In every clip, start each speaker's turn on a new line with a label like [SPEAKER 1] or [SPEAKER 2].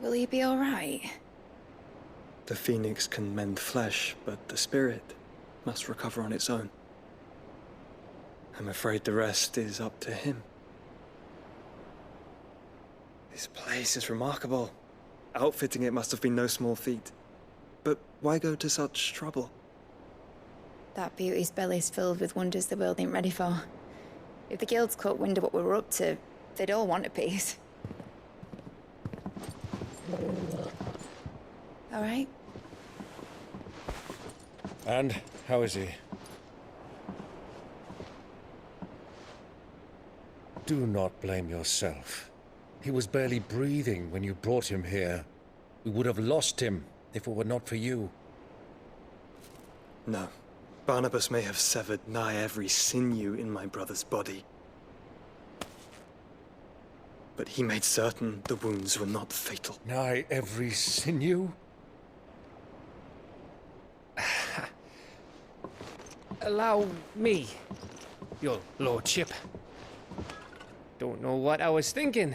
[SPEAKER 1] Will he be all right?
[SPEAKER 2] The phoenix can mend flesh, but the spirit must recover on its own. I'm afraid the rest is up to him. This place is remarkable. Outfitting it must have been no small feat. But why go to such trouble?
[SPEAKER 1] That beauty's belly's filled with wonders the world ain't ready for. If the guilds caught wind of what we were up to, they'd all want a piece. All right?
[SPEAKER 3] And how is he? Do not blame yourself. He was barely breathing when you brought him here. We would have lost him if it were not for you.
[SPEAKER 2] No. Barnabas may have severed nigh every sinew in my brother's body. But he made certain the wounds were not fatal.
[SPEAKER 3] Nigh every sinew?
[SPEAKER 4] Allow me, your lordship. Don't know what I was thinking,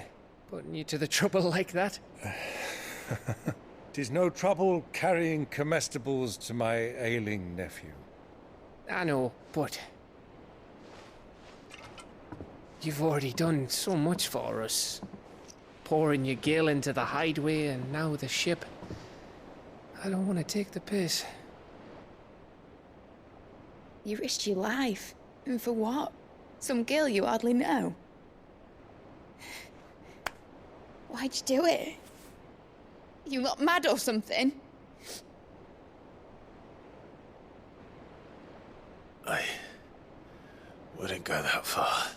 [SPEAKER 4] putting you to the trouble like that.
[SPEAKER 3] 'Tis no trouble carrying comestibles to my ailing nephew.
[SPEAKER 4] I know, but you've already done so much for us. Pouring your gale into the hideaway and now the ship. I don't want to take the piss.
[SPEAKER 1] You risked your life. And for what? Some girl you hardly know. Why'd you do it? You not mad or something?
[SPEAKER 5] I wouldn't go that far.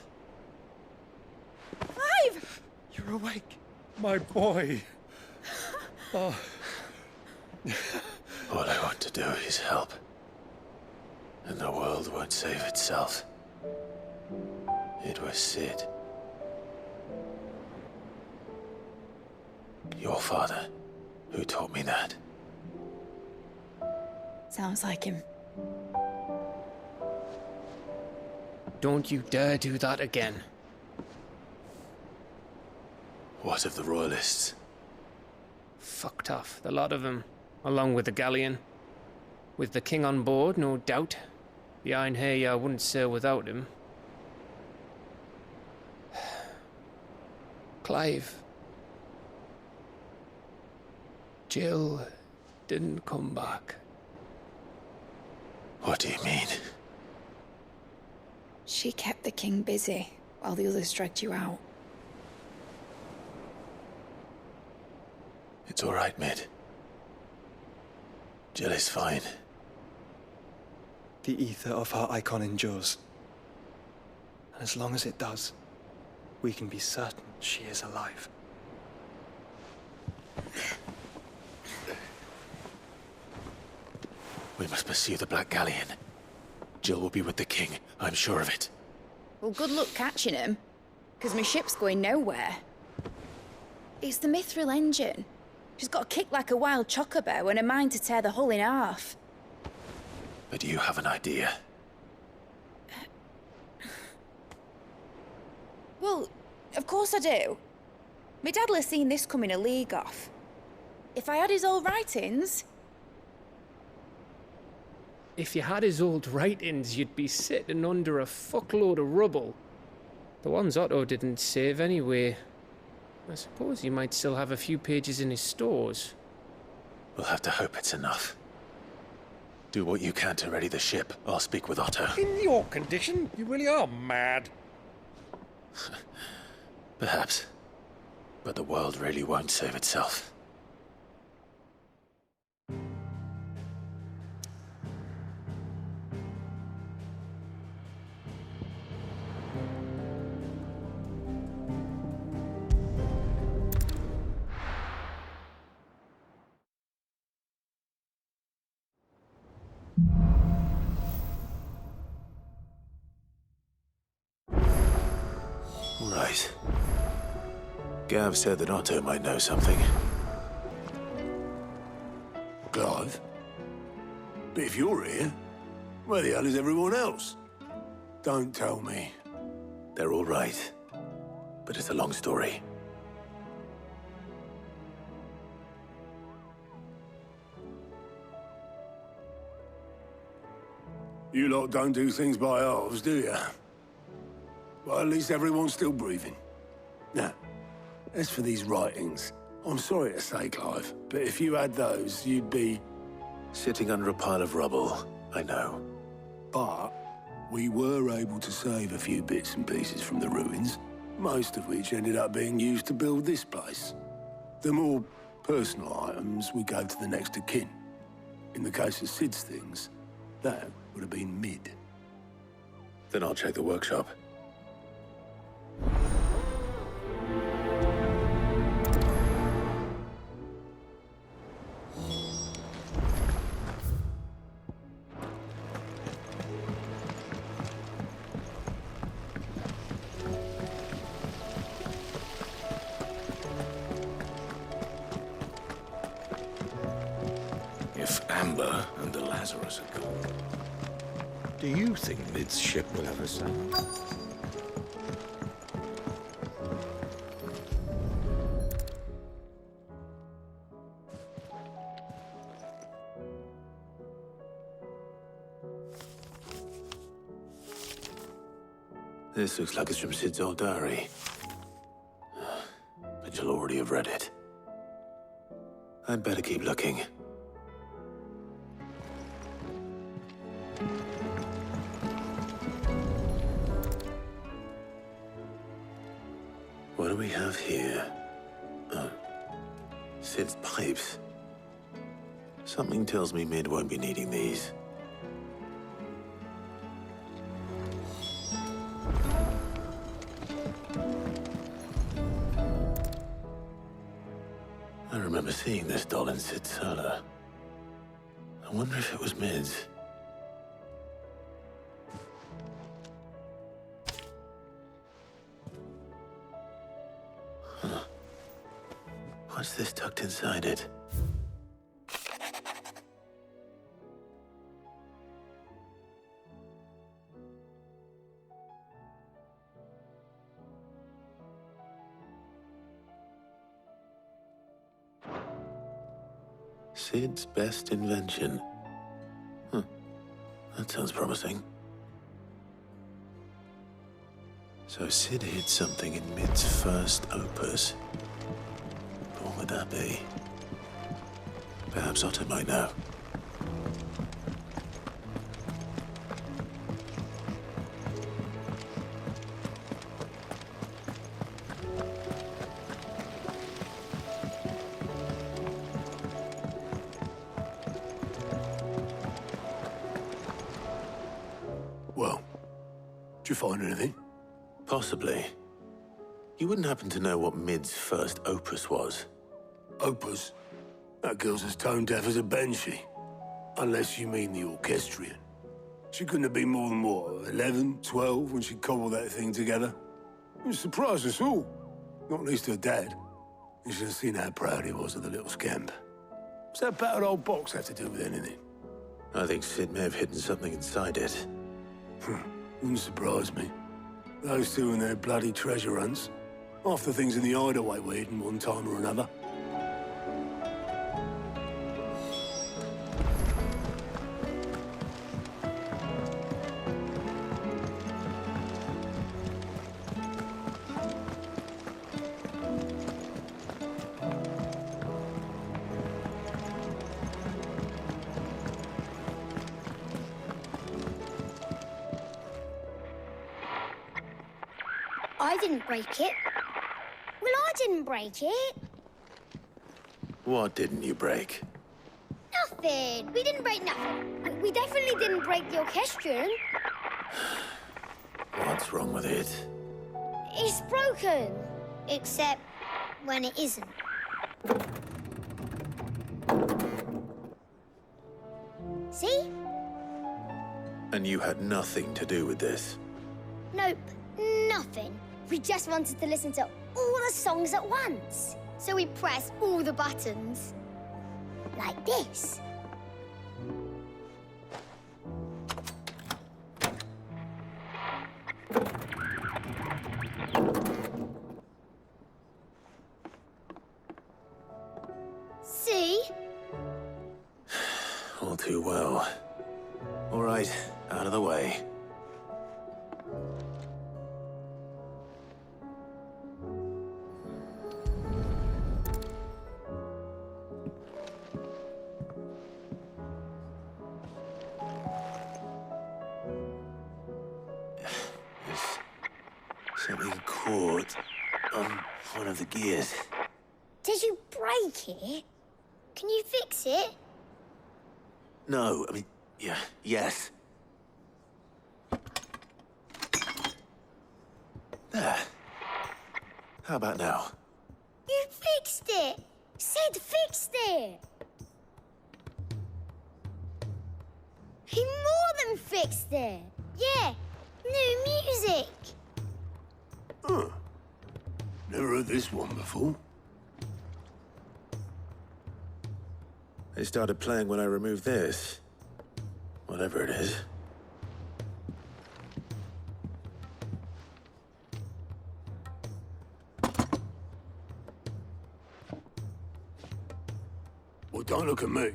[SPEAKER 1] Clive!
[SPEAKER 3] You're awake, my boy. Oh.
[SPEAKER 5] All I want to do is help. And the world won't save itself. It was Sid. Your father, who taught me that.
[SPEAKER 1] Sounds like him.
[SPEAKER 4] Don't you dare do that again.
[SPEAKER 5] What of the royalists?
[SPEAKER 4] Fucked off, the lot of them, along with the galleon. With the king on board, no doubt. The einherjar wouldn't sail without him. Clive. Jill didn't come back.
[SPEAKER 5] What do you mean?
[SPEAKER 1] She kept the king busy while the others dragged you out.
[SPEAKER 5] It's all right, Mid. Jill is fine.
[SPEAKER 2] The ether of her icon endures. And as long as it does, we can be certain she is alive.
[SPEAKER 5] We must pursue the Black Galleon. Jill will be with the king, I'm sure of it.
[SPEAKER 1] Well, good luck catching him, because my ship's going nowhere. It's the mithril engine. She's got a kick like a wild chocobo and a mind to tear the hull in half.
[SPEAKER 5] But you have an idea.
[SPEAKER 1] Well, of course I do. My dad'll have seen this coming a league off. If I had his old writings...
[SPEAKER 4] If you had his old writings, you'd be sitting under a fuckload of rubble. The ones Otto didn't save anyway. I suppose he might still have a few pages in his stores.
[SPEAKER 5] We'll have to hope it's enough. Do what you can to ready the ship. I'll speak with Otto.
[SPEAKER 3] In your condition, you really are mad.
[SPEAKER 5] Perhaps. But the world really won't save itself. Right. Gav said that Otto might know something.
[SPEAKER 6] Clive? But if you're here, where the hell is everyone else? Don't tell me.
[SPEAKER 5] They're all right. But it's a long story.
[SPEAKER 6] You lot don't do things by halves, do you? Well, at least everyone's still breathing. Now, as for these writings, I'm sorry to say, Clive, but if you had those, you'd be...
[SPEAKER 5] Sitting under a pile of rubble, I know.
[SPEAKER 6] But we were able to save a few bits and pieces from the ruins, most of which ended up being used to build this place. The more personal items we gave to the next of kin. In the case of Sid's things, that would have been mid.
[SPEAKER 5] Then I'll check the workshop.
[SPEAKER 7] If Amber and the Lazarus are gone, do you think Mid's ship will ever sail?
[SPEAKER 5] This looks like it's from Sid's old diary. But you'll already have read it. I'd better keep looking. What do we have here? Oh, Sid's pipes. Something tells me Mid won't be needing these. I remember seeing this doll in Sid's cellar. I wonder if it was Mid's. Huh. What's this tucked inside it? Sid's best invention. Huh. That sounds promising. So Sid hid something in Mid's first opus. But what would that be? Perhaps Otto might know.
[SPEAKER 6] Well, did you find anything?
[SPEAKER 5] Possibly. You wouldn't happen to know what Mid's first opus was?
[SPEAKER 6] Opus? That girl's as tone deaf as a banshee. Unless you mean the orchestrion. She couldn't have been more than, what, 11, 12 when she cobbled that thing together? It surprised us all. Not least her dad. You should have seen how proud he was of the little scamp. What's that battered old box have to do with anything?
[SPEAKER 5] I think Sid may have hidden something inside it.
[SPEAKER 6] Wouldn't surprise me. Those two and their bloody treasure hunts. Half the things in the hideaway were hidden one time or another.
[SPEAKER 8] I didn't break it. Well, I didn't break it.
[SPEAKER 5] What didn't you break?
[SPEAKER 8] Nothing. We didn't break nothing. We definitely didn't break the orchestrion.
[SPEAKER 5] What's wrong with it?
[SPEAKER 8] It's broken. Except when it isn't. See?
[SPEAKER 5] And you had nothing to do with this?
[SPEAKER 8] Nope, nothing. We just wanted to listen to all the songs at once. So we pressed all the buttons. Like this. See?
[SPEAKER 5] All too well. All right, Out of the way. Something caught on one of the gears.
[SPEAKER 8] Did you break it? Can you fix it?
[SPEAKER 5] No, I mean, yes. There. How about now?
[SPEAKER 8] You fixed it! Sid fixed it! He more than fixed it! Yeah, new music!
[SPEAKER 6] Huh. Never heard this one before.
[SPEAKER 5] They started playing when I removed this. Whatever it is.
[SPEAKER 6] Well, don't look at me.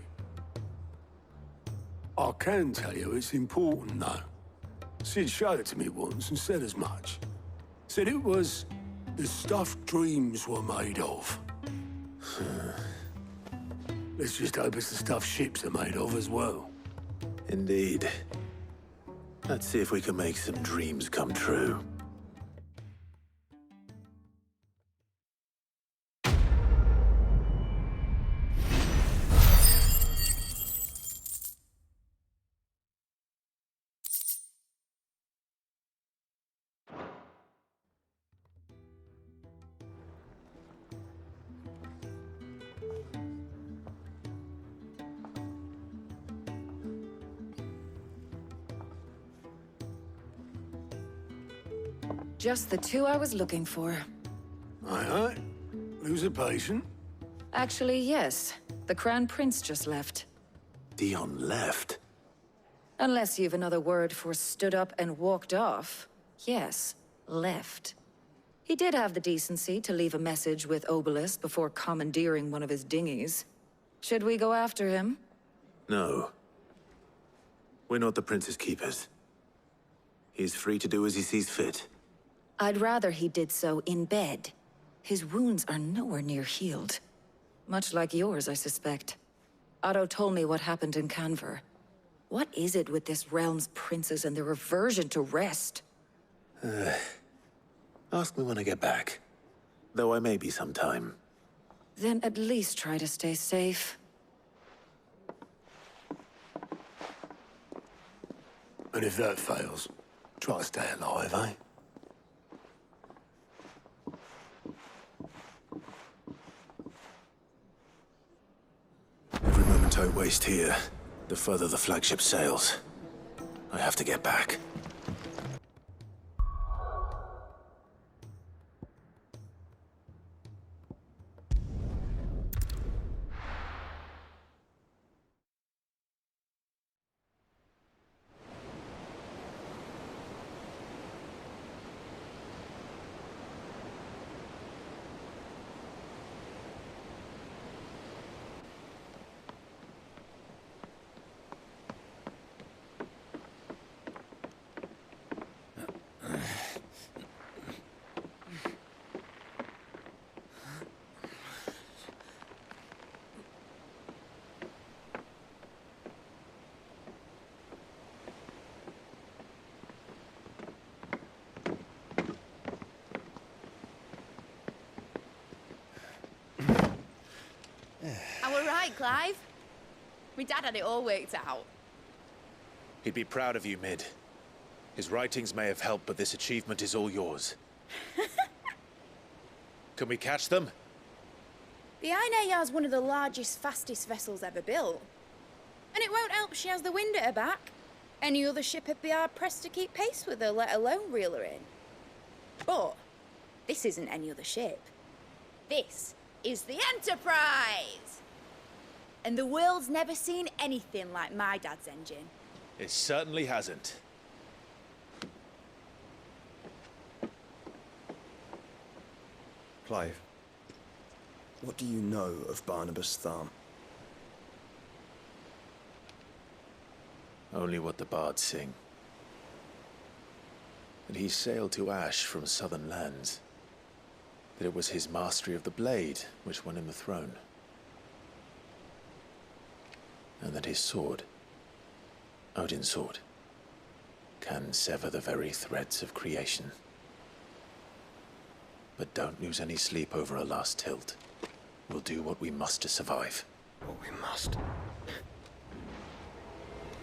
[SPEAKER 6] I can tell you it's important, though. Sid showed it to me once and said as much. Said it was the stuff dreams were made of. Let's just hope it's the stuff ships are made of as well.
[SPEAKER 5] Indeed. Let's see if we can make some dreams come true.
[SPEAKER 9] Just the two I was looking for.
[SPEAKER 6] Aye. Lose a patient?
[SPEAKER 9] Actually, yes. The Crown Prince just left.
[SPEAKER 5] Dion left.
[SPEAKER 9] Unless you've another word for stood up and walked off. Yes, left. He did have the decency to leave a message with Obelisk before commandeering one of his dinghies. Should we go after him?
[SPEAKER 5] No. We're not the Prince's keepers. He's free to do as he sees fit.
[SPEAKER 9] I'd rather he did so in bed. His wounds are nowhere near healed. Much like yours, I suspect. Otto told me what happened in Canver. What is it with this realm's princes and their aversion to rest?
[SPEAKER 5] Ask me when I get back. Though I may be sometime.
[SPEAKER 9] Then at least try to stay safe.
[SPEAKER 6] And if that fails, try to stay alive, eh?
[SPEAKER 5] Every moment I waste here, the further the flagship sails. I have to get back.
[SPEAKER 1] I were right, Clive. My dad had it all worked out.
[SPEAKER 10] He'd be proud of you, Mid. His writings may have helped, but this achievement is all yours. Can we catch them?
[SPEAKER 1] The Einherjar's one of the largest, fastest vessels ever built. And it won't help she has the wind at her back. Any other ship would be hard-pressed to keep pace with her, let alone reel her in. But this isn't any other ship. This is the Enterprise! And the world's never seen anything like my dad's engine.
[SPEAKER 10] It certainly hasn't.
[SPEAKER 2] Clive, what do you know of Barnabas Tharm?
[SPEAKER 10] Only what the bards sing. that he sailed to Ash from southern lands. That it was his mastery of the blade which won him the throne. And that his sword, Odin's sword, can sever the very threads of creation. But don't lose any sleep over a last tilt. We'll do what we must to survive.
[SPEAKER 2] What we must.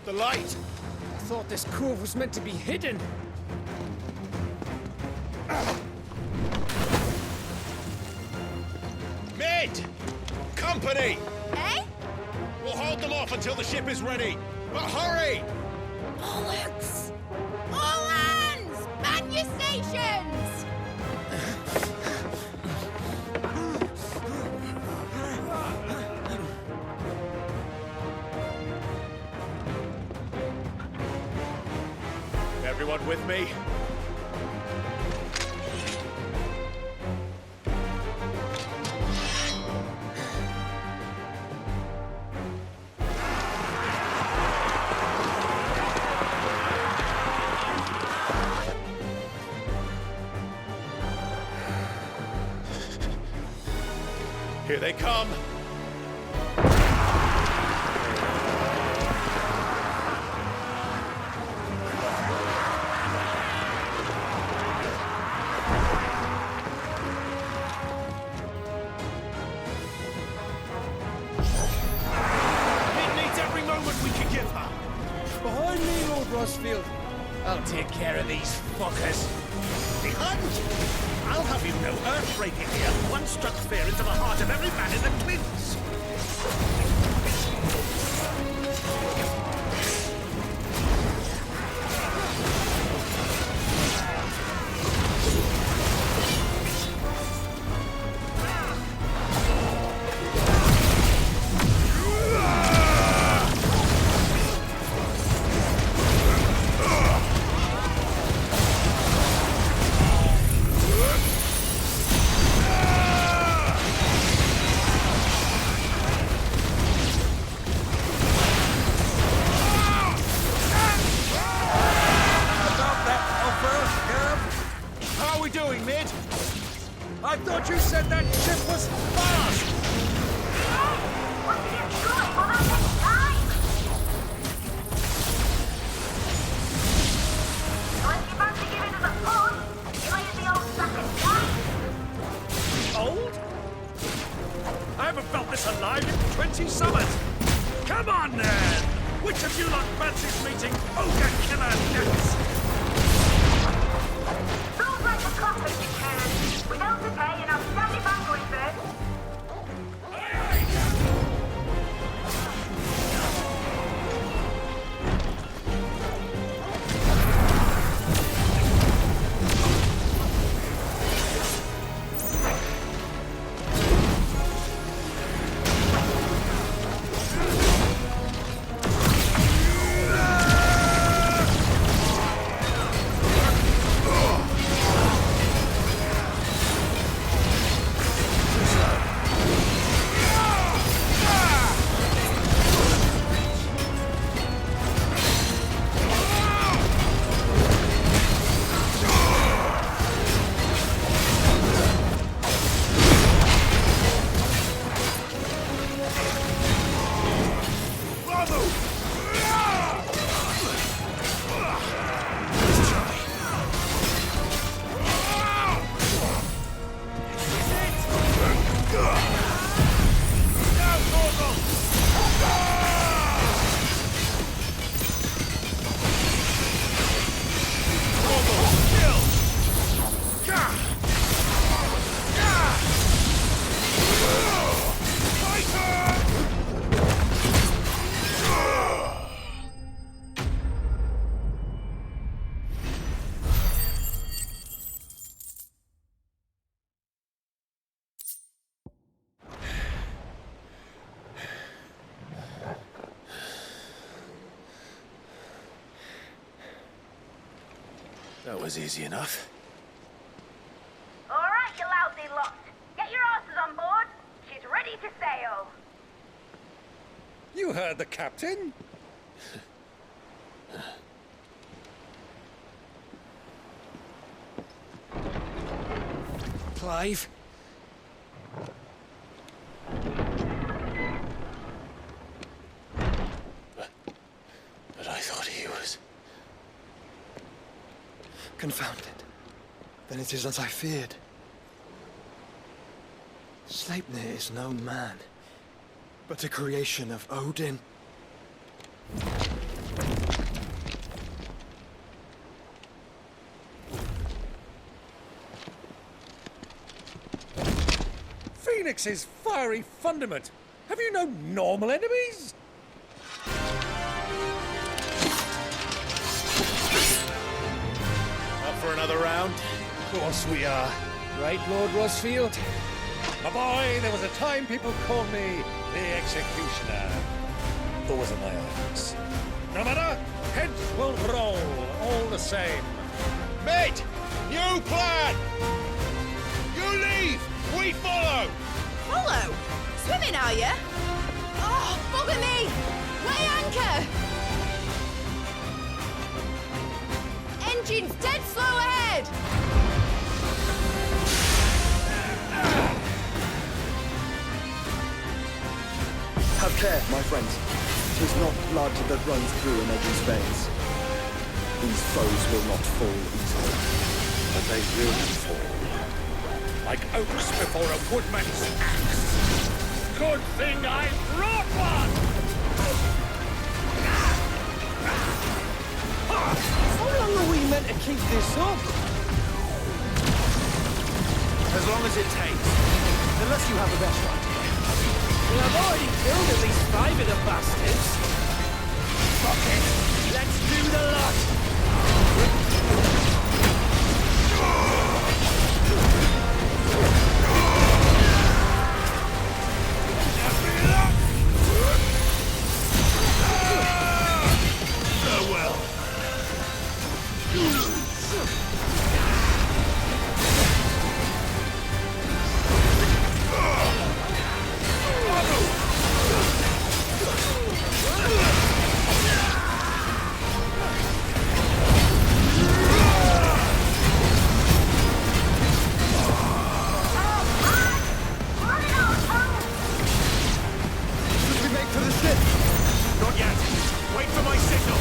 [SPEAKER 3] The light!
[SPEAKER 4] I thought this cove was meant to be hidden.
[SPEAKER 3] Mid! Company!
[SPEAKER 1] Eh?
[SPEAKER 3] We'll hold them off until the ship is ready. But hurry!
[SPEAKER 1] Bollocks! All hands! Man your stations!
[SPEAKER 10] Everyone with me? Here they come!
[SPEAKER 3] Behind me, Lord Rosfield. I'll take care of these fuckers.
[SPEAKER 11] Behind you? I'll have you know earth-breaking here. One struck fear into the heart of every man in the Twins.
[SPEAKER 3] I thought you said that ship was fast!
[SPEAKER 12] What are you doing? We'll not take time! So if you fancy giving us a push, you ain't the old sack of gas.
[SPEAKER 11] Old? I haven't felt this alive in 20 summers. Come on, then! Which of you lot fancies meeting Ogre Killer next?
[SPEAKER 12] Don't break the clock if you can. We know today and I'll stand it back with it.
[SPEAKER 10] That was easy enough.
[SPEAKER 12] All right, you lousy lot. Get your asses on board. She's ready to sail.
[SPEAKER 3] You heard the captain.
[SPEAKER 4] Clive.
[SPEAKER 10] But I thought he was...
[SPEAKER 2] Confounded. Then it is as I feared. Sleipnir is no man, but a creation of Odin.
[SPEAKER 3] Phoenix's fiery fundament. Have you no normal enemies?
[SPEAKER 11] Up for another round?
[SPEAKER 4] Of course we are. Right, Lord Rosfield?
[SPEAKER 3] My boy, there was a time people called me the Executioner. Or was it my axe? No matter, heads will roll, all the same.
[SPEAKER 11] Mate! New plan! You leave! We follow!
[SPEAKER 1] Follow? Swimming, are you? Oh, bugger me! Weigh anchor! Engine's dead slow ahead!
[SPEAKER 2] Have care, my friends. 'Tis not blood that runs through an Odin's veins. These foes will not fall easily.
[SPEAKER 3] But they will fall. Like oaks before a woodman's axe. Good thing I brought one!
[SPEAKER 4] How long are we meant to keep this up?
[SPEAKER 11] As long as it takes. Unless you have a better idea.
[SPEAKER 4] Well, I've already killed at least 5 of the bastards.
[SPEAKER 11] Fuck it! Let's do the lot! Farewell.
[SPEAKER 2] Should we make for the ship?
[SPEAKER 11] Not yet. Wait for my signal.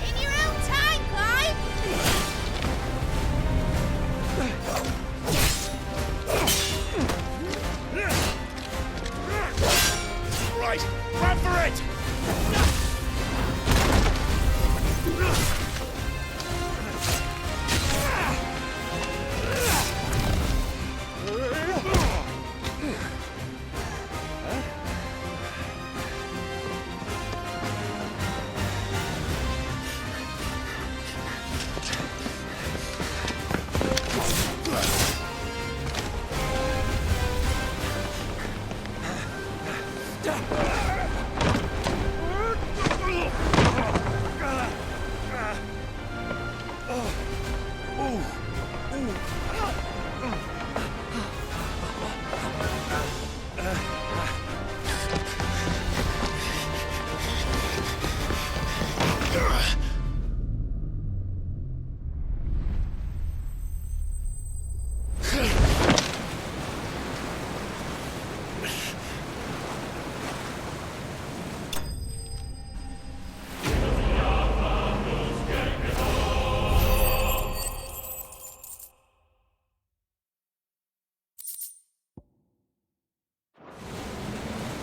[SPEAKER 1] In your own time, Clive!
[SPEAKER 11] Right, run for it!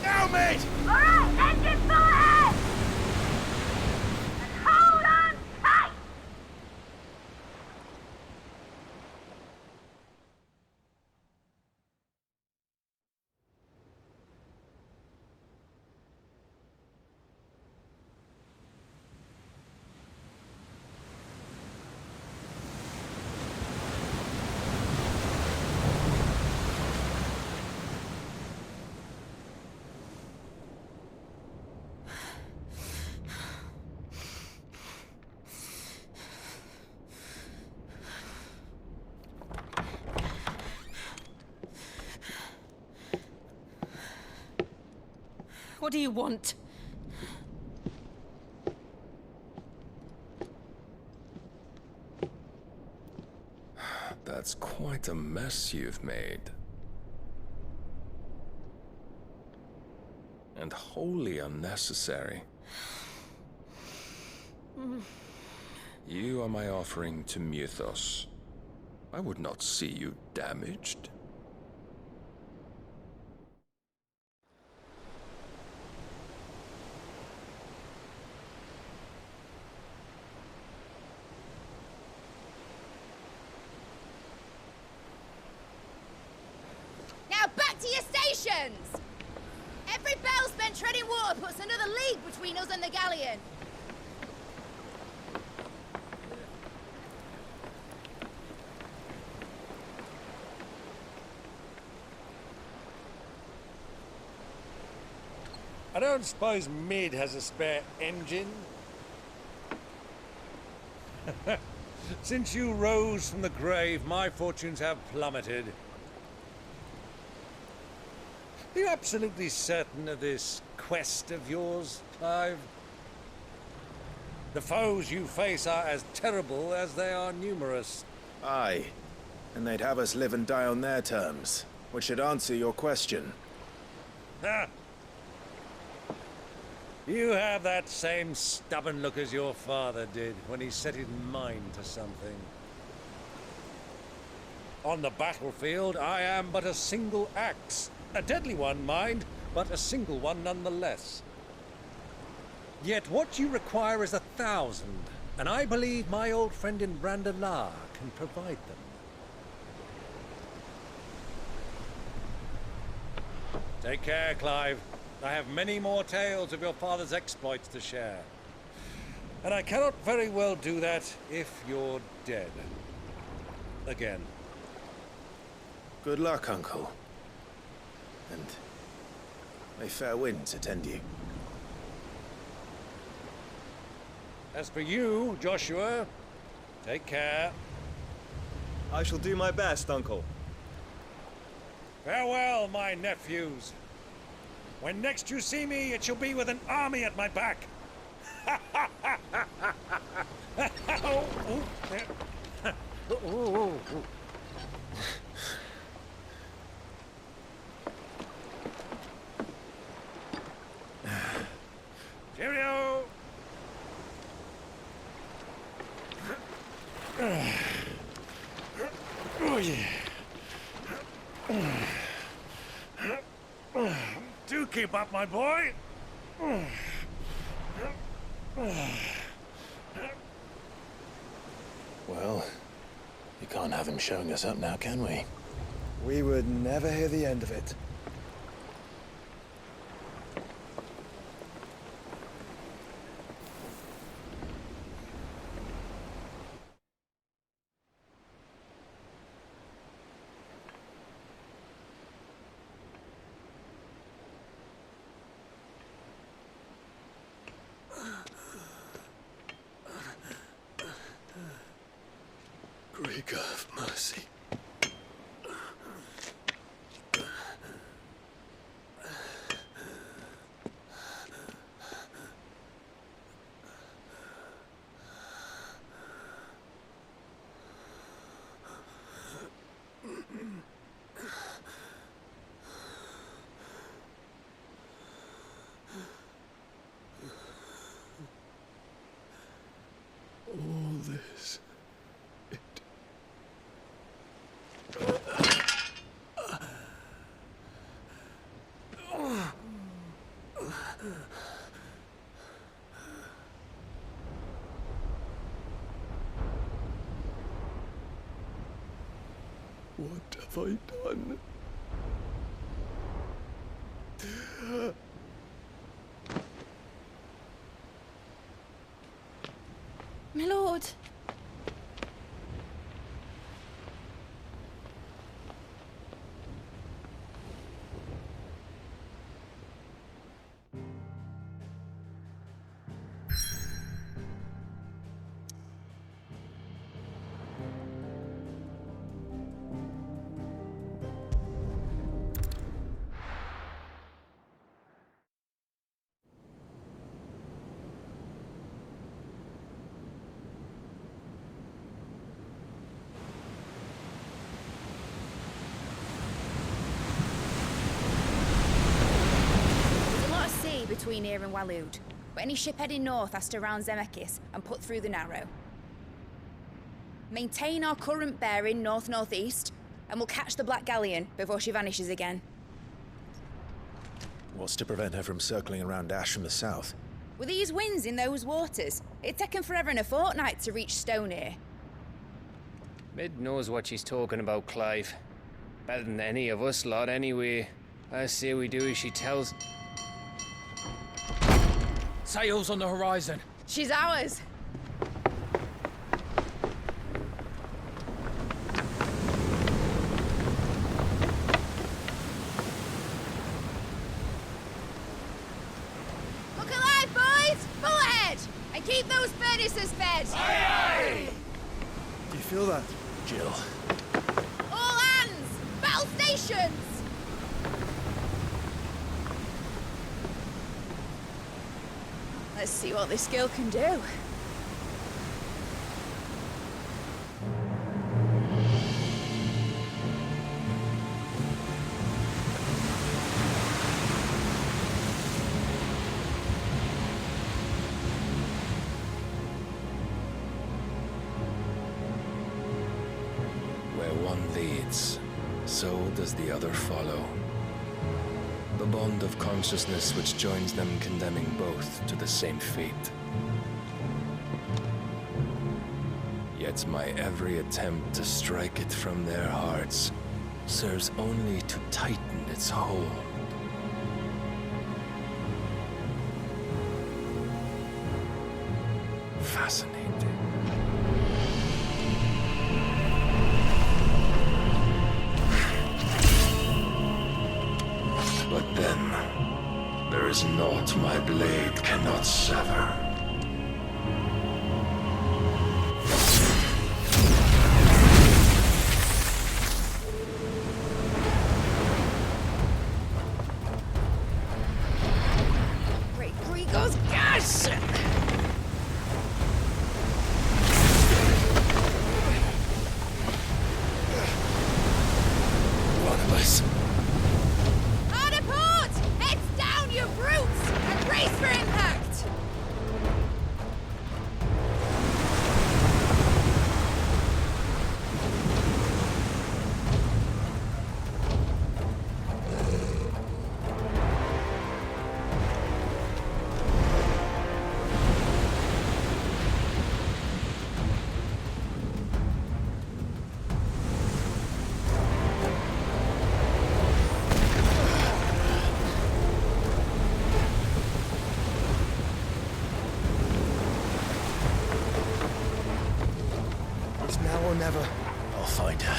[SPEAKER 11] Now, mate!
[SPEAKER 12] Alright, engine full ahead! And hold on tight!
[SPEAKER 13] What do you want?
[SPEAKER 14] That's quite a mess you've made. And wholly unnecessary. You are my offering to Mythos. I would not see you damaged.
[SPEAKER 1] Now back to your stations! Every bell spent treading water puts another league between us and the galleon.
[SPEAKER 3] I don't suppose Mid has a spare engine? Since you rose from the grave, my fortunes have plummeted. Are you absolutely certain of this quest of yours, Clive? The foes you face are as terrible as they are numerous.
[SPEAKER 10] Aye, and they'd have us live and die on their terms, which should answer your question.
[SPEAKER 3] Ha! You have that same stubborn look as your father did when he set his mind to something. On the battlefield, I am but a single axe. A deadly one, mind, but a single one nonetheless. Yet what you require is 1,000, and I believe my old friend in Brandalar can provide them. Take care, Clive. I have many more tales of your father's exploits to share. And I cannot very well do that if you're dead. Again.
[SPEAKER 10] Good luck, Uncle. And may fair winds attend you.
[SPEAKER 3] As for you, Joshua, take care.
[SPEAKER 2] I shall do my best, Uncle.
[SPEAKER 3] Farewell, my nephews. When next you see me, it shall be with an army at my back. Cheerio! Oh, yeah. Do keep up, my boy.
[SPEAKER 10] Well, you can't have him showing us up now, can we?
[SPEAKER 2] We would never hear the end of it.
[SPEAKER 6] Greek of mercy. All this. What have I done?
[SPEAKER 13] My lord.
[SPEAKER 1] between here and Waloed. But any ship heading north has to round Zemeckis and put through the Narrow. Maintain our current bearing north-northeast, and we'll catch the Black Galleon before she vanishes again.
[SPEAKER 10] What's to prevent her from circling around Ash from the south?
[SPEAKER 1] With these winds in those waters, it'd taken forever and a fortnight to reach Stone here.
[SPEAKER 4] Mid knows what she's talking about, Clive. Better than any of us lot, anyway. I say we do as she tells.
[SPEAKER 15] Sails on the horizon.
[SPEAKER 1] She's ours. Look alive, boys! Pull ahead! And keep those furnaces fed!
[SPEAKER 11] Aye, aye!
[SPEAKER 2] Do you feel that?
[SPEAKER 10] Jill.
[SPEAKER 1] All hands! Battle stations! Let's see what this girl can do.
[SPEAKER 14] Where one leads, so does the other follow. The bond of consciousness which joins them condemning both to the same fate. Yet my every attempt to strike it from their hearts serves only to tighten its hold. Fascinating. But then, there is naught my blade cannot sever.
[SPEAKER 1] Great Grigor's gas!
[SPEAKER 14] One of us.
[SPEAKER 1] Hard port! Heads down, you brutes! And brace for impact!
[SPEAKER 2] It's now or never.
[SPEAKER 10] I'll find her.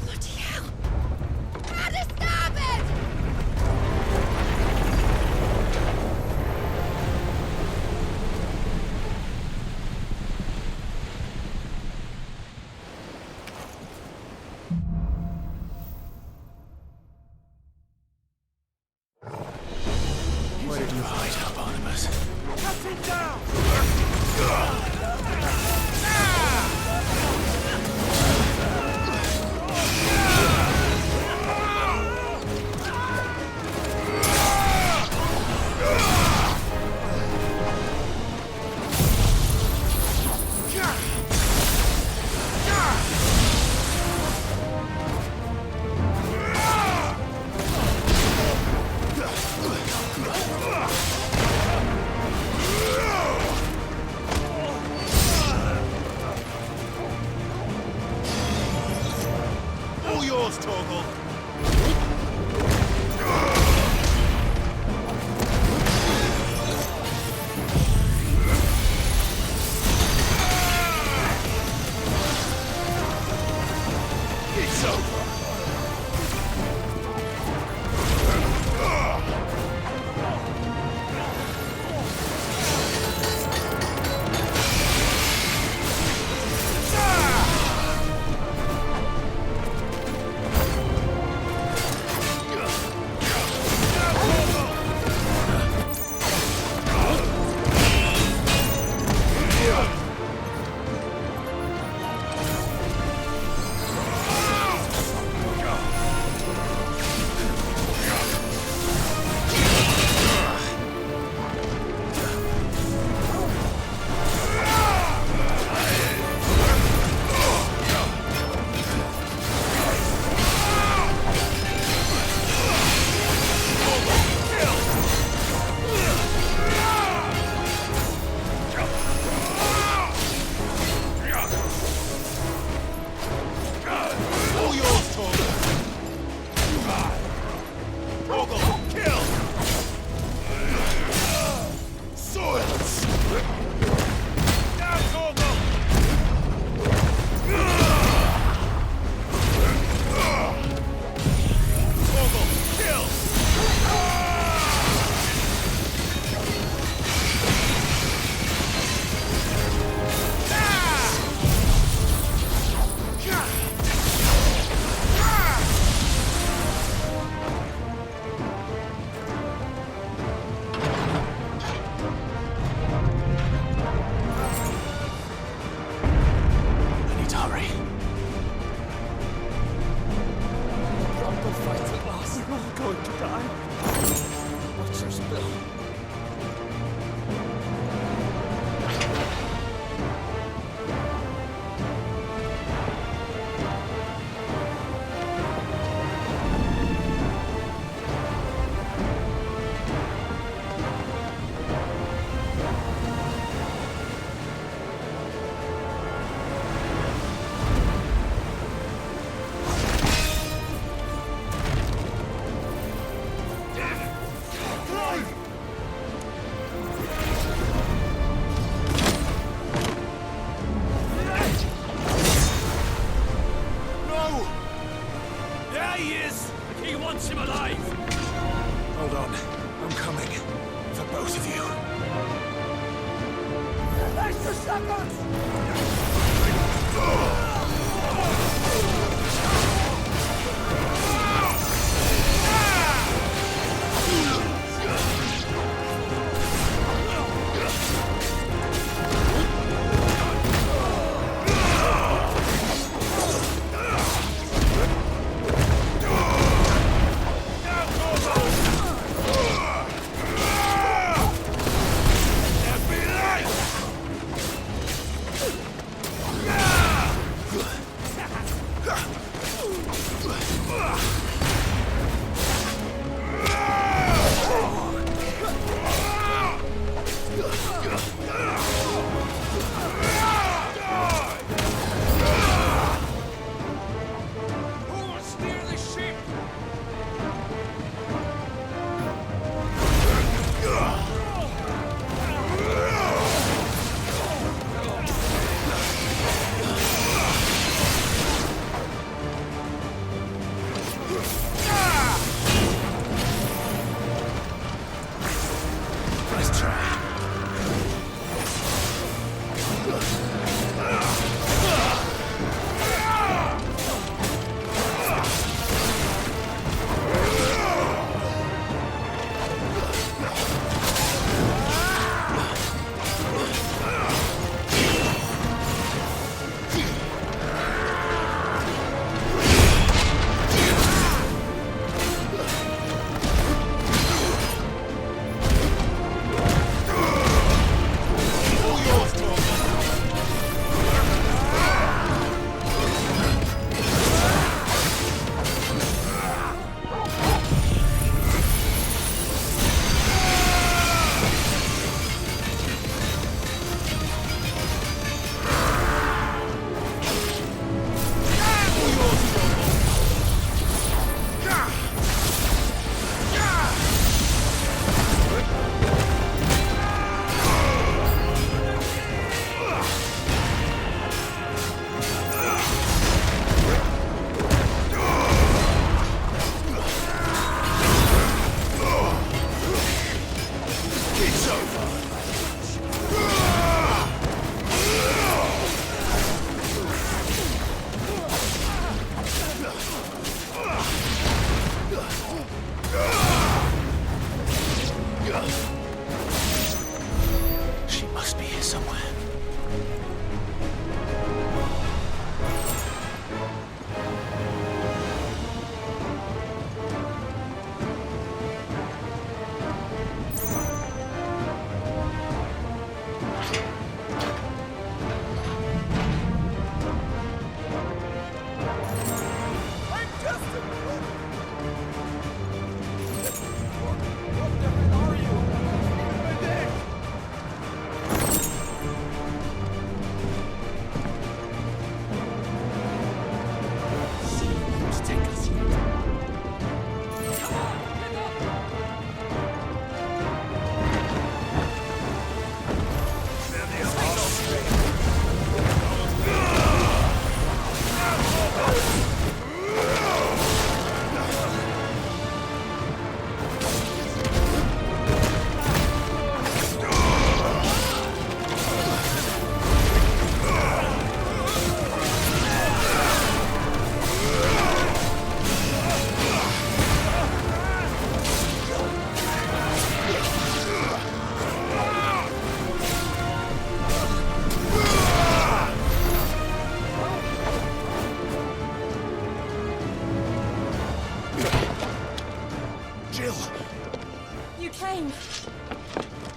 [SPEAKER 1] Bloody hell! Out of starboard!
[SPEAKER 10] Where did you hide, Barnabas?
[SPEAKER 11] Cut it down! All yours, Torgal. It's over.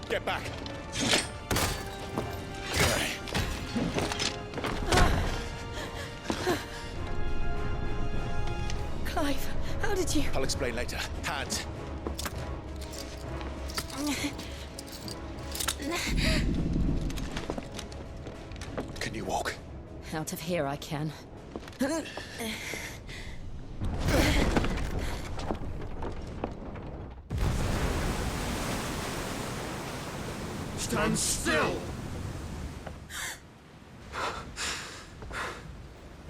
[SPEAKER 11] Get back!
[SPEAKER 13] Clive, how did you...
[SPEAKER 11] I'll explain later. Hands. Can you walk?
[SPEAKER 13] Out of here I can.
[SPEAKER 11] Stand still!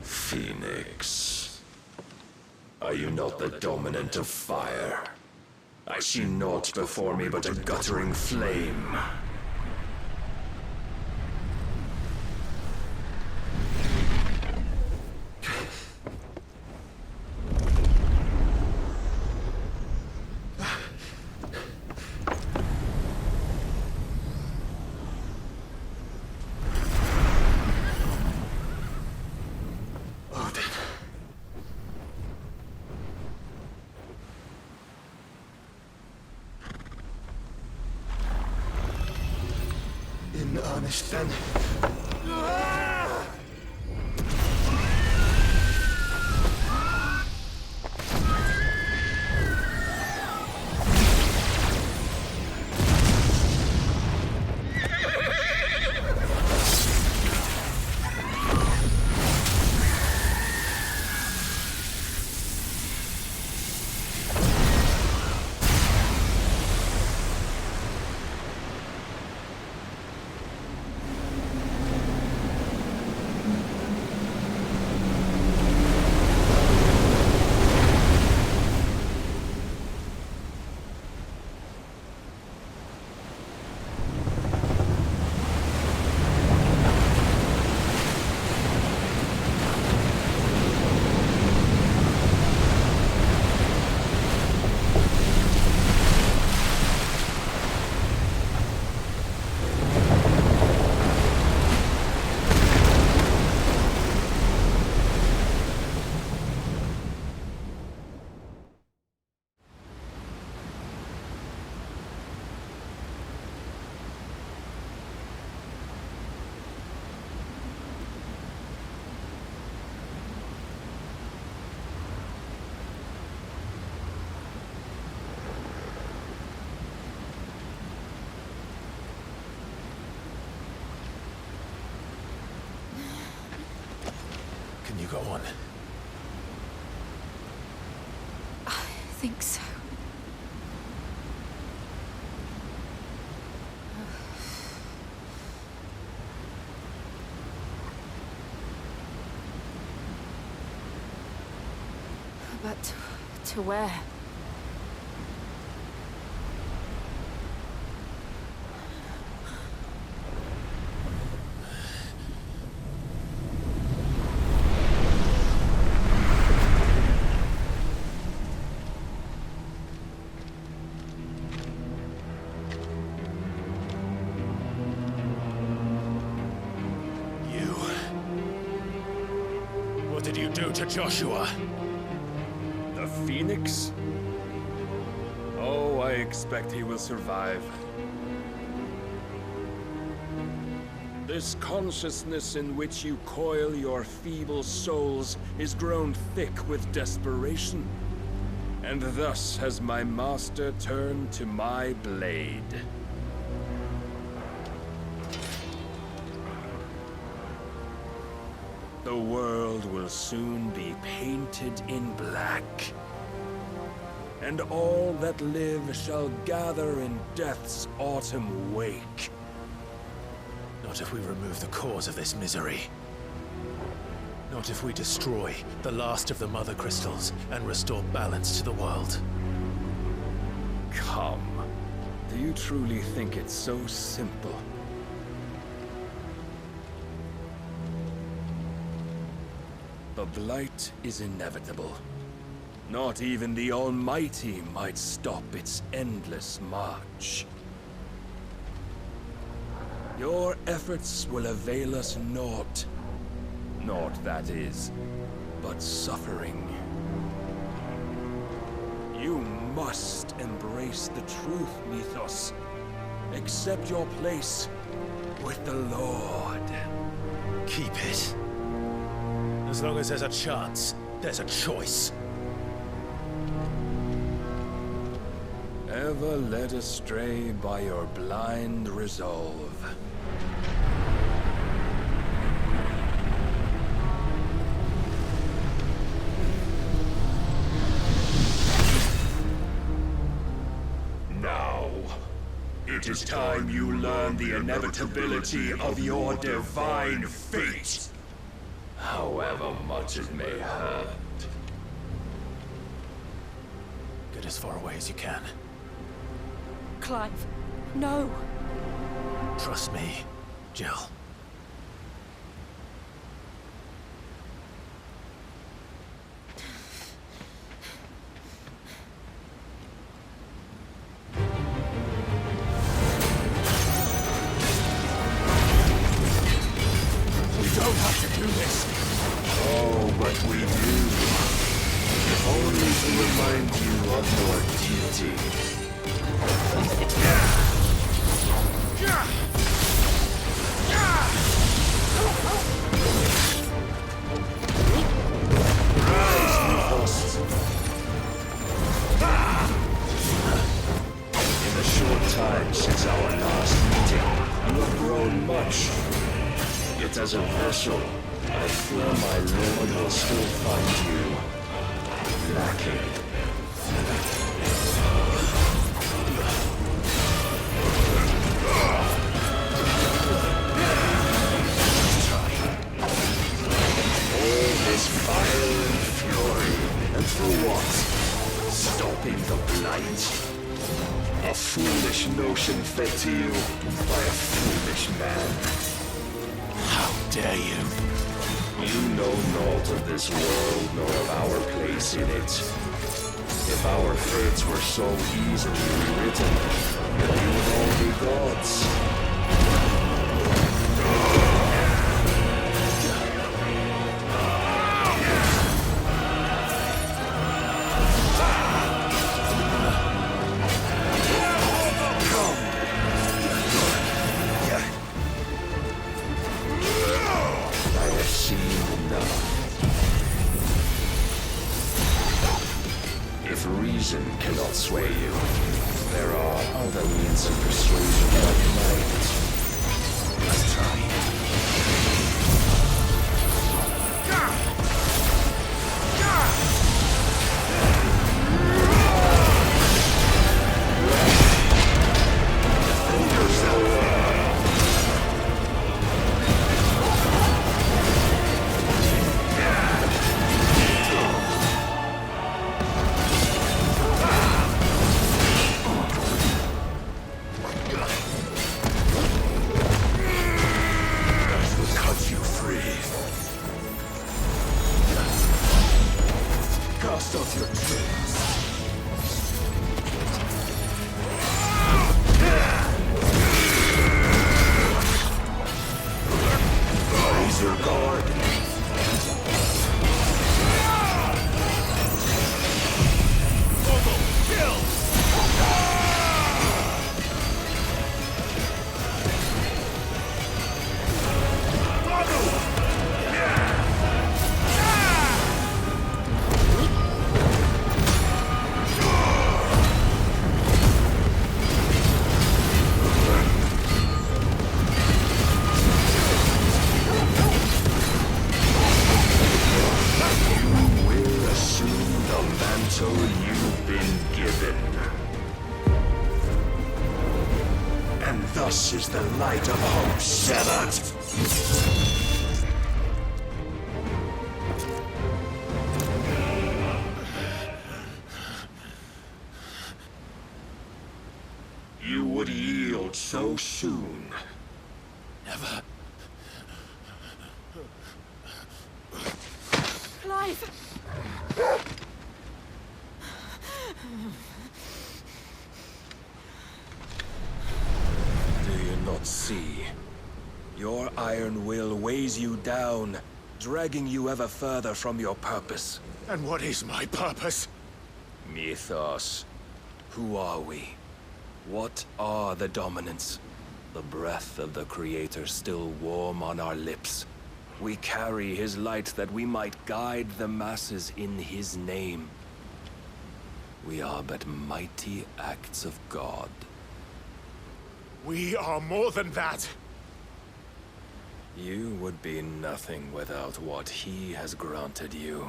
[SPEAKER 16] Phoenix. Are you not the dominant of fire? I see naught before me but a guttering flame.
[SPEAKER 6] punished then.
[SPEAKER 10] Can you go on?
[SPEAKER 13] I think so. But to where?
[SPEAKER 11] What did you do to Joshua?
[SPEAKER 16] The Phoenix? Oh, I expect he will survive. This consciousness in which you coil your feeble souls is grown thick with desperation. And thus has my master turned to my blade. The world will soon be painted in black. And all that live shall gather in death's autumn wake.
[SPEAKER 10] Not if we remove the cause of this misery. Not if we destroy the last of the Mother Crystals and restore balance to the world.
[SPEAKER 16] Come. Do you truly think it's so simple? The blight is inevitable. Not even the Almighty might stop its endless march. Your efforts will avail us naught. Naught, that is, but suffering. You must embrace the truth, Mythos. Accept your place with the Lord.
[SPEAKER 10] Keep it. As long as there's a chance, there's a choice.
[SPEAKER 16] Ever led astray by your blind resolve.
[SPEAKER 11] Now, it is time you learn the inevitability of your divine fate. However much it may hurt.
[SPEAKER 10] Get as far away as you can.
[SPEAKER 13] Clive, no.
[SPEAKER 10] Trust me, Jill.
[SPEAKER 11] We don't have to do this.
[SPEAKER 16] Oh, but we do. Only to remind you of your duty.
[SPEAKER 14] grown much. Yet as a vessel, I fear my lord will still find you lacking. All this fire and fury, and for what? Stopping the blight? A foolish notion fed to you by a foolish man. How dare you? You know naught of this world, nor of our place in it. If our fates were so easily rewritten, then we would all be gods. Reason cannot sway you. There are other means of persuasion like might. Let's try. Defend yourself. Is the light of hope severed? You would yield so soon. Never.
[SPEAKER 13] Clive!
[SPEAKER 10] See, your iron will weighs you down, dragging you ever further from your purpose.
[SPEAKER 11] And what is my purpose?
[SPEAKER 10] Mythos. Who are we? What are the dominants? The breath of the Creator still warm on our lips. We carry his light that we might guide the masses in his name. We are but mighty acts of God.
[SPEAKER 11] We are more than that.
[SPEAKER 10] You would be nothing without what he has granted you.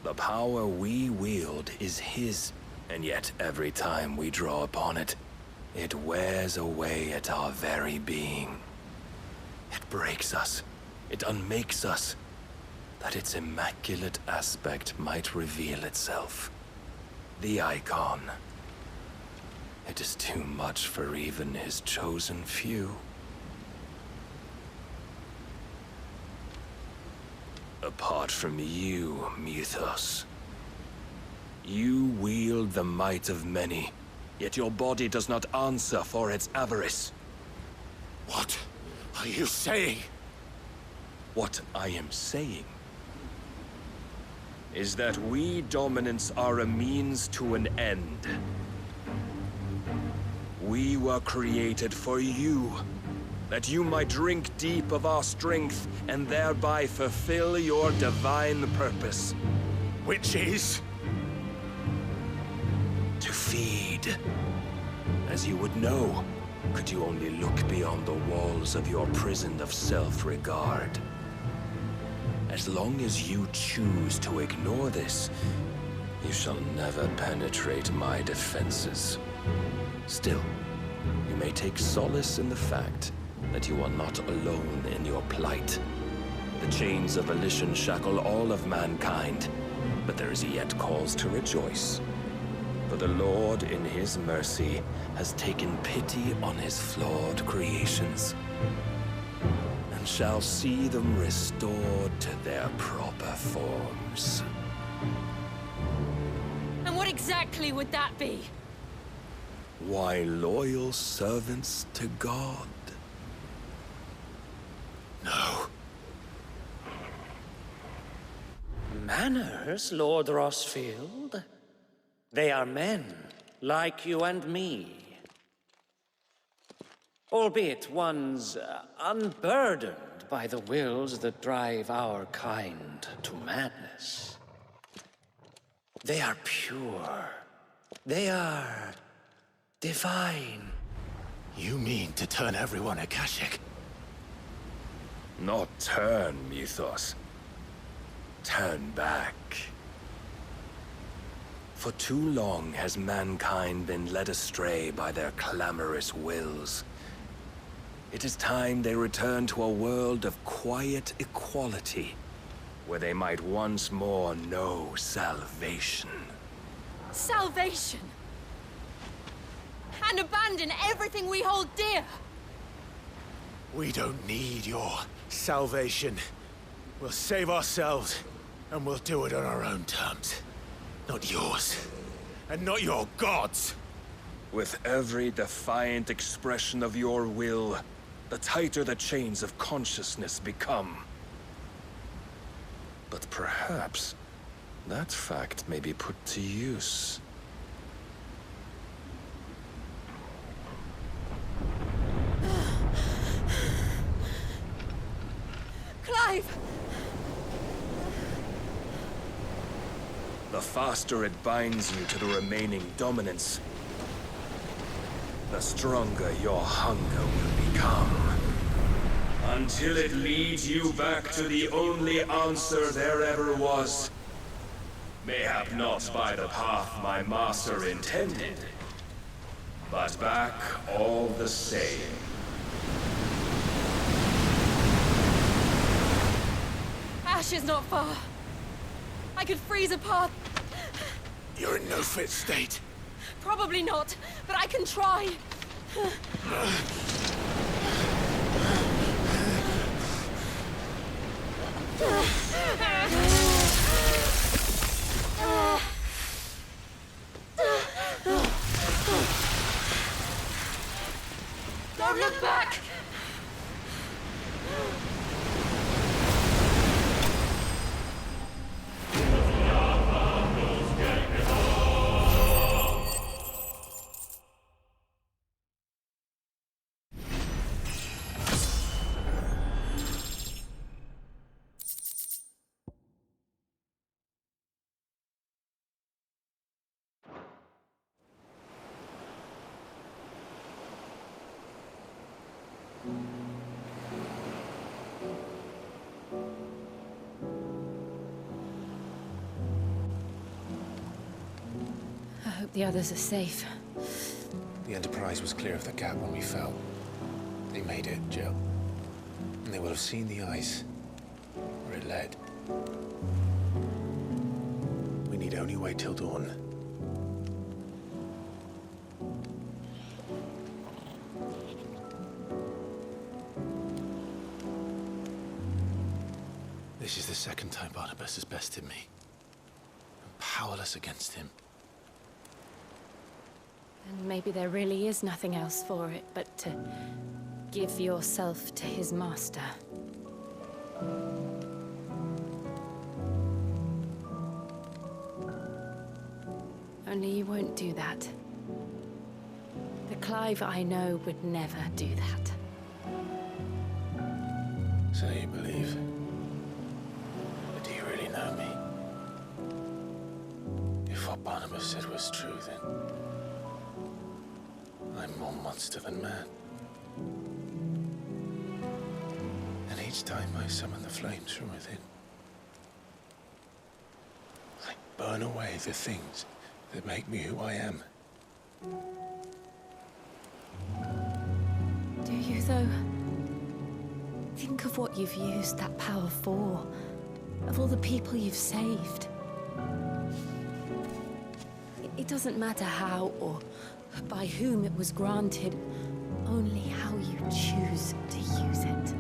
[SPEAKER 10] The power we wield is his, and yet every time we draw upon it, it wears away at our very being. It breaks us, it unmakes us, that its immaculate aspect might reveal itself. The icon. It is too much for even his chosen few. Apart from you, Mythos, you wield the might of many, yet your body does not answer for its avarice.
[SPEAKER 11] What are you saying?
[SPEAKER 10] What I am saying is that we dominants are a means to an end. We were created for you, that you might drink deep of our strength and thereby fulfill your divine purpose.
[SPEAKER 11] Which is?
[SPEAKER 10] To feed. As you would know, could you only look beyond the walls of your prison of self-regard. As long as you choose to ignore this, you shall never penetrate my defenses. Still, you may take solace in the fact that you are not alone in your plight. The chains of volition shackle all of mankind, but there is yet cause to rejoice. For the Lord, in his mercy, has taken pity on his flawed creations, and shall see them restored to their proper forms.
[SPEAKER 13] And what exactly would that be?
[SPEAKER 10] Why, loyal servants to God.
[SPEAKER 5] No.
[SPEAKER 17] Manners, Lord Rossfield? They are men, like you and me. Albeit one's unburdened by the wills that drive our kind to madness. They are pure. They are divine.
[SPEAKER 5] You mean to turn everyone akashic?
[SPEAKER 10] Not turn, Mythos. Turn back. For too long has mankind been led astray by their clamorous wills. It is time they return to a world of quiet equality, where they might once more know salvation.
[SPEAKER 13] Salvation! And abandon everything we hold dear!
[SPEAKER 5] We don't need your salvation. We'll save ourselves, and we'll do it on our own terms. Not yours. And not your gods!
[SPEAKER 10] With every defiant expression of your will, the tighter the chains of consciousness become. But perhaps that fact may be put to use.
[SPEAKER 13] Clive!
[SPEAKER 10] The faster it binds you to the remaining dominance, the stronger your hunger will become. Until it leads you back to the only answer there ever was. Mayhap not by the path my master intended, but back all the same.
[SPEAKER 13] Ash is not far. I could freeze a path.
[SPEAKER 5] You're in no fit state.
[SPEAKER 13] Probably not, but I can try. Don't look back!
[SPEAKER 18] I hope the others are safe.
[SPEAKER 7] The Enterprise was clear of the gap when we fell. They made it, Jill. And they will have seen the ice where it led. We need only wait till dawn. This is the second time Barnabas has bested me. I'm powerless against him.
[SPEAKER 18] And maybe there really is nothing else for it but to give yourself to his master. Only you won't do that. The Clive I know would never do that.
[SPEAKER 7] So you believe? But do you really know me? If what Barnabas said was true, then I'm more monster than man. And each time I summon the flames from within, I burn away the things that make me who I am.
[SPEAKER 18] Do you, though? Think of what you've used that power for, of all the people you've saved. It doesn't matter how or by whom it was granted, only how you choose to use it.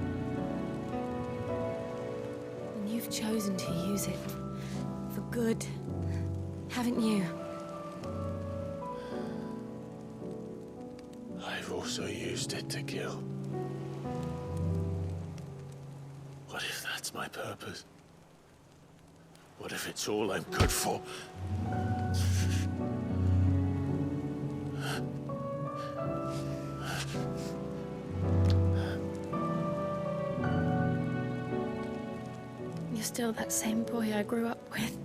[SPEAKER 18] And you've chosen to use it for good, haven't you?
[SPEAKER 7] I've also used it to kill. What if that's my purpose? What if it's all I'm good for?
[SPEAKER 18] You're still that same boy I grew up with.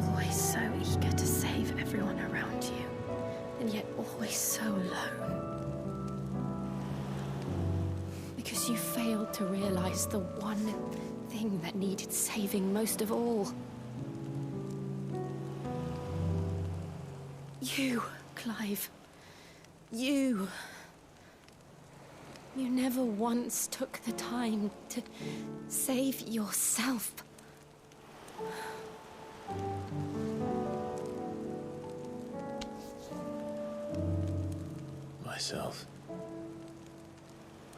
[SPEAKER 18] Always so eager to save everyone around you, and yet always so alone. Because you failed to realize the one thing that needed saving most of all. You, Clive. You. You never once took the time to save yourself.
[SPEAKER 7] Myself.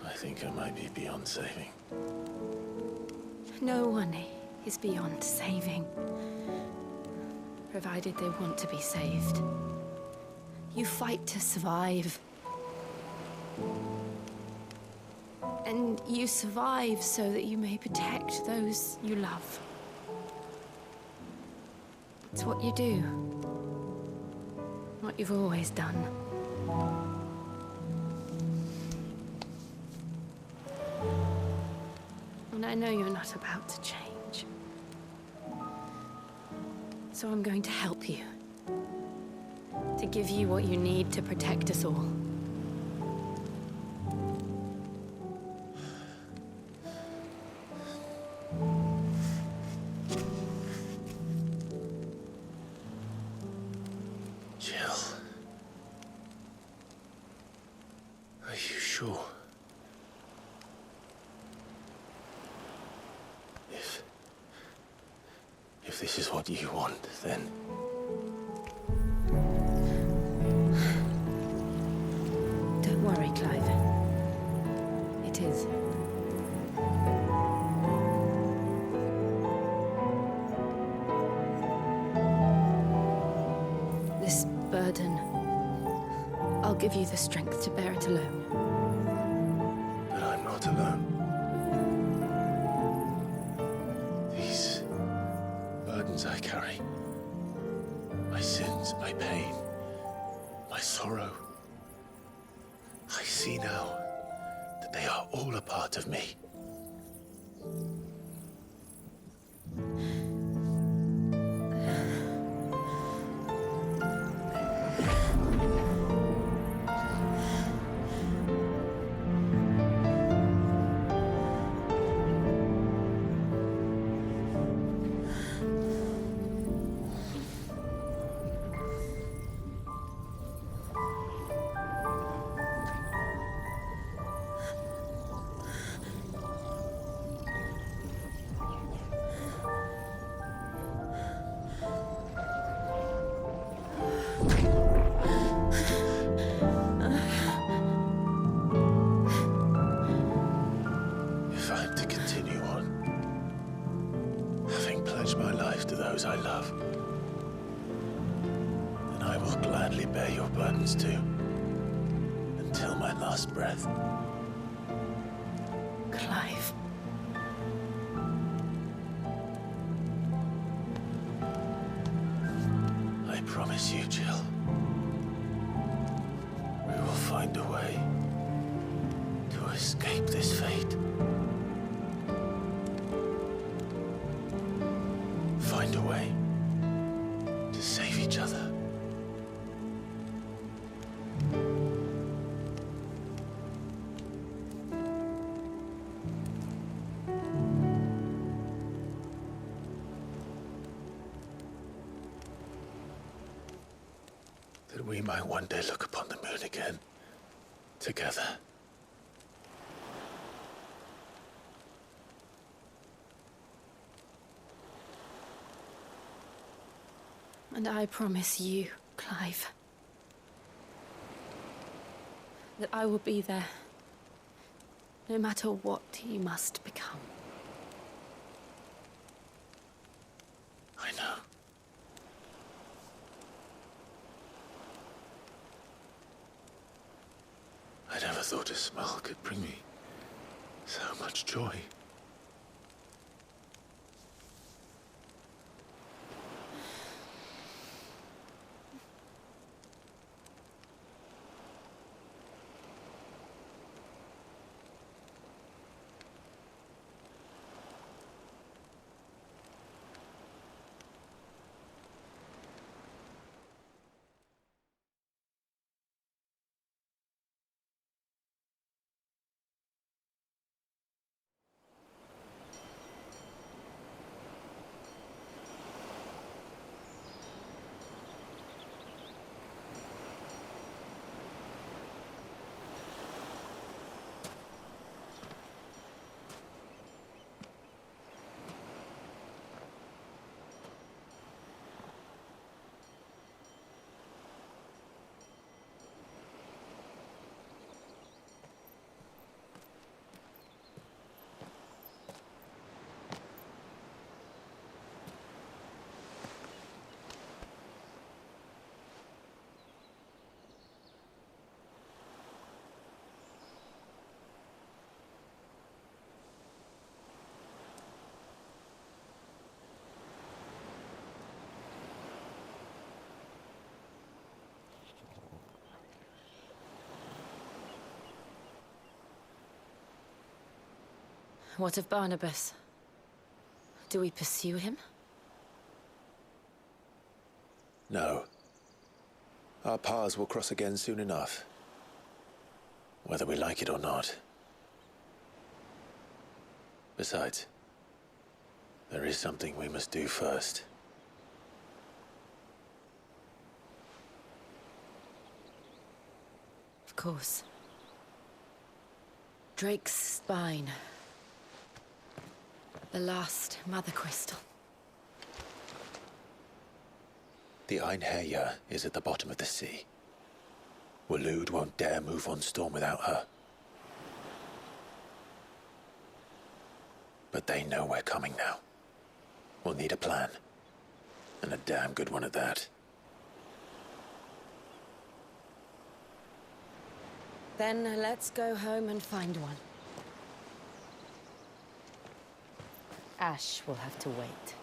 [SPEAKER 7] I think I might be beyond saving.
[SPEAKER 18] No one is beyond saving, provided they want to be saved. You fight to survive. And you survive so that you may protect those you love. It's what you do. What you've always done. And I know you're not about to change. So I'm going to help you. To give you what you need to protect us all.
[SPEAKER 7] Jill. Are you sure? If this is what you want, then...
[SPEAKER 18] Don't worry, Clive. It is. This burden, I'll give you the strength to bear it alone.
[SPEAKER 7] But I'm not alone. These burdens I carry, my sins, my pain, my sorrow, I see now that they are all a part of me. If I'm to continue on, having pledged my life to those I love, then I will gladly bear your burdens too, until my last breath.
[SPEAKER 18] Clive.
[SPEAKER 7] I promise you, Jill, we will find a way to escape this fate. Find a way to save each other. we might one day look upon the moon again, together.
[SPEAKER 18] And I promise you, Clive, that I will be there, no matter what you must become.
[SPEAKER 7] I know. I never thought a smile could bring me so much joy.
[SPEAKER 18] What of Barnabas? Do we pursue him?
[SPEAKER 7] No. Our paths will cross again soon enough. Whether we like it or not. Besides, there is something we must do first.
[SPEAKER 18] Of course. Drake's spine. The last mother crystal.
[SPEAKER 7] The einherjar is at the bottom of the sea. Waloed won't dare move on Storm without her. But they know we're coming now. We'll need a plan. And a damn good one at that.
[SPEAKER 18] Then let's go home and find one. Ash will have to wait.